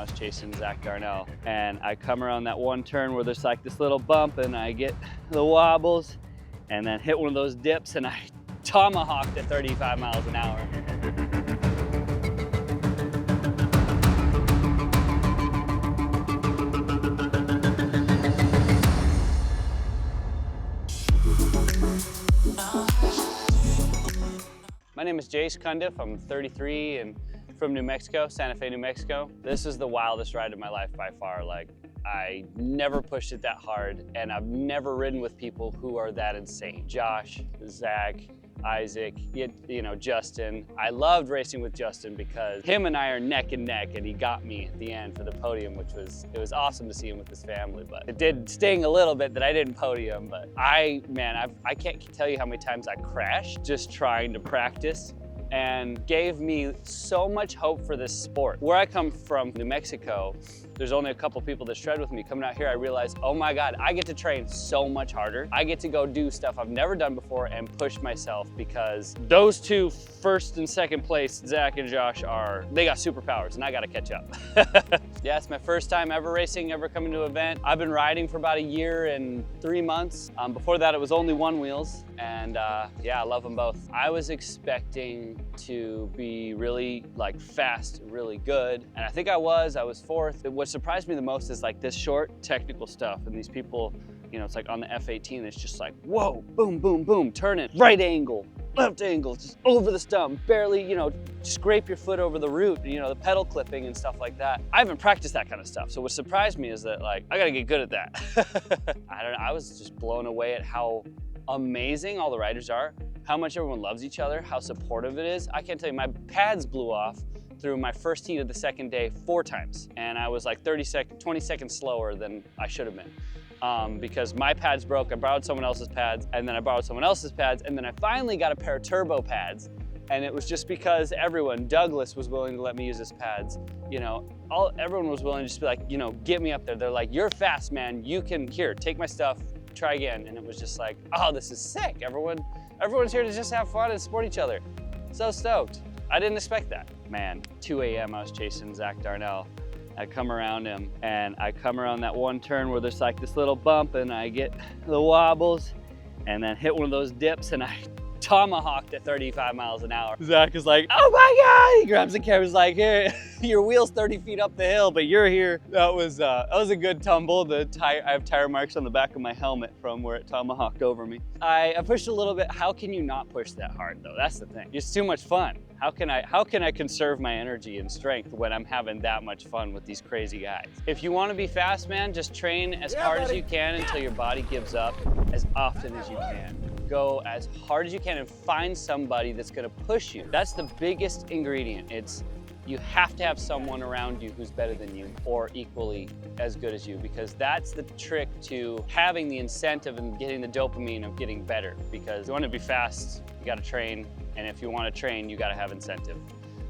I was chasing Zach Darnell, and I come around that one turn where there's like this little bump, and I get the wobbles, and then hit one of those dips, and I tomahawked at 35 miles an hour. My name is Jace Cundiff. I'm 33 and from New Mexico, Santa Fe, New Mexico. This is the wildest ride of my life by far. Like, I never pushed it that hard, and I've never ridden with people who are that insane. Josh, Zach, Isaac, you know, Justin. I loved racing with Justin because him and I are neck and neck, and he got me at the end for the podium, which was, it was awesome to see him with his family, but it did sting a little bit that I didn't podium. But I can't tell you how many times I crashed just trying to practice, and gave me so much hope for this sport. Where I come from, New Mexico, there's only a couple people that shred with me. Coming out here, I realized, oh my God, I get to train so much harder. I get to go do stuff I've never done before and push myself, because those two, first and second place, Zach and Josh, they got superpowers, and I gotta catch up. Yeah, it's my first time ever racing, ever coming to an event. I've been riding for about a year and 3 months. Before that, it was only one wheels, and yeah, I love them both. I was expecting to be really like fast, really good, and I think I was fourth. What surprised me the most is like this short technical stuff, and these people, you know, it's like on the F18, it's just like, whoa, boom, boom, boom, turn it, right angle, left angle, just over the stump, barely, you know, scrape your foot over the root, you know, the pedal clipping and stuff like that. I haven't practiced that kind of stuff. So what surprised me is that, like, I gotta get good at that. I don't know, I was just blown away at how amazing all the riders are, how much everyone loves each other, how supportive it is. I can't tell you, my pads blew off through my first heat of the second day 4 times. And I was like 20 seconds slower than I should have been. Because my pads broke, I borrowed someone else's pads, and then I borrowed someone else's pads, and then I finally got a pair of turbo pads. And it was just because Douglas was willing to let me use his pads. You know, everyone was willing to just be like, you know, get me up there. They're like, you're fast, man. You can, here, take my stuff, try again. And it was just like, oh, this is sick. Everyone's here to just have fun and support each other. So stoked. I didn't expect that. Man, 2 a.m. I was chasing Zach Darnell. I come around him, and I come around that one turn where there's like this little bump, and I get the wobbles, and then hit one of those dips, and I tomahawked at 35 miles an hour. Zach is like, oh my God! He grabs the camera, he's like, here, your wheel's 30 feet up the hill, but you're here. That was a good tumble. I have tire marks on the back of my helmet from where it tomahawked over me. I pushed a little bit. How can you not push that hard though? That's the thing. It's too much fun. How can I conserve my energy and strength when I'm having that much fun with these crazy guys? If you want to be fast, man, just train as hard as you can until your body gives up, as often as you can. Go as hard as you can and find somebody that's gonna push you. That's the biggest ingredient. You have to have someone around you who's better than you or equally as good as you, because that's the trick to having the incentive and getting the dopamine of getting better. Because if you want to be fast, you gotta train, and if you want to train, you gotta have incentive.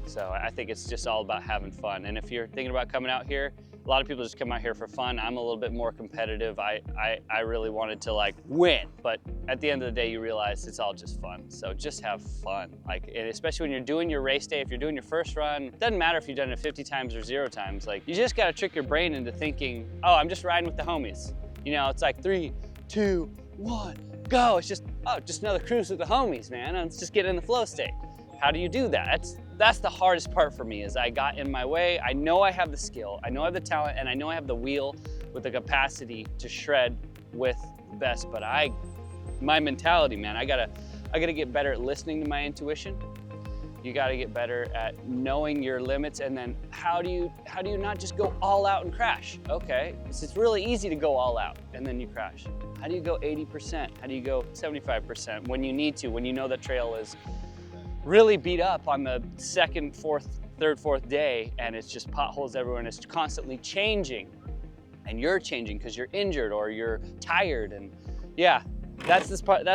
So I think it's just all about having fun. And if you're thinking about coming out here, a lot of people just come out here for fun. I'm a little bit more competitive. I really wanted to like win, but at the end of the day, you realize it's all just fun. So just have fun. Like, and especially when you're doing your race day, if you're doing your first run, it doesn't matter if you've done it 50 times or 0 times. Like, you just gotta trick your brain into thinking, oh, I'm just riding with the homies. You know, it's like 3, 2, 1, go. It's just, oh, just another cruise with the homies, man. Let's just get in the flow state. How do you do that? That's the hardest part for me, is I got in my way. I know I have the skill, I know I have the talent, and I know I have the wheel with the capacity to shred with the best, but my mentality, man, I gotta get better at listening to my intuition. You gotta get better at knowing your limits, and then how do you not just go all out and crash? Okay, it's really easy to go all out and then you crash. How do you go 80%? How do you go 75% when you need to, when you know the trail is really beat up on the second, third, fourth day, and it's just potholes everywhere, and it's constantly changing, and you're changing because you're injured or you're tired. And yeah, that's the part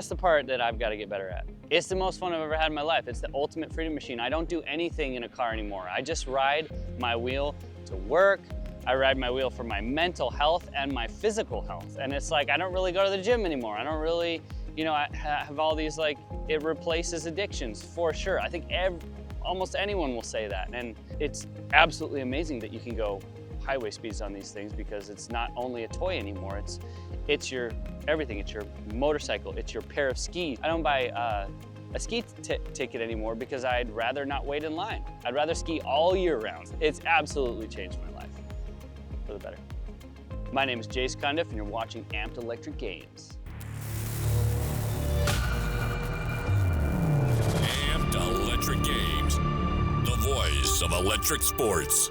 that I've got to get better at. It's the most fun I've ever had in my life. It's the ultimate freedom machine. I don't do anything in a car anymore. I just ride my wheel to work. I ride my wheel for my mental health and my physical health. And it's like, I don't really go to the gym anymore. I don't really, you know, I have all these, like, it replaces addictions for sure. I think almost anyone will say that. And it's absolutely amazing that you can go highway speeds on these things because it's not only a toy anymore, it's your everything. It's your motorcycle, it's your pair of skis. I don't buy a ski ticket anymore because I'd rather not wait in line. I'd rather ski all year round. It's absolutely changed my life for the better. My name is Jace Cundiff and you're watching Amped Electric Games. Amped Electric Games, the voice of electric sports.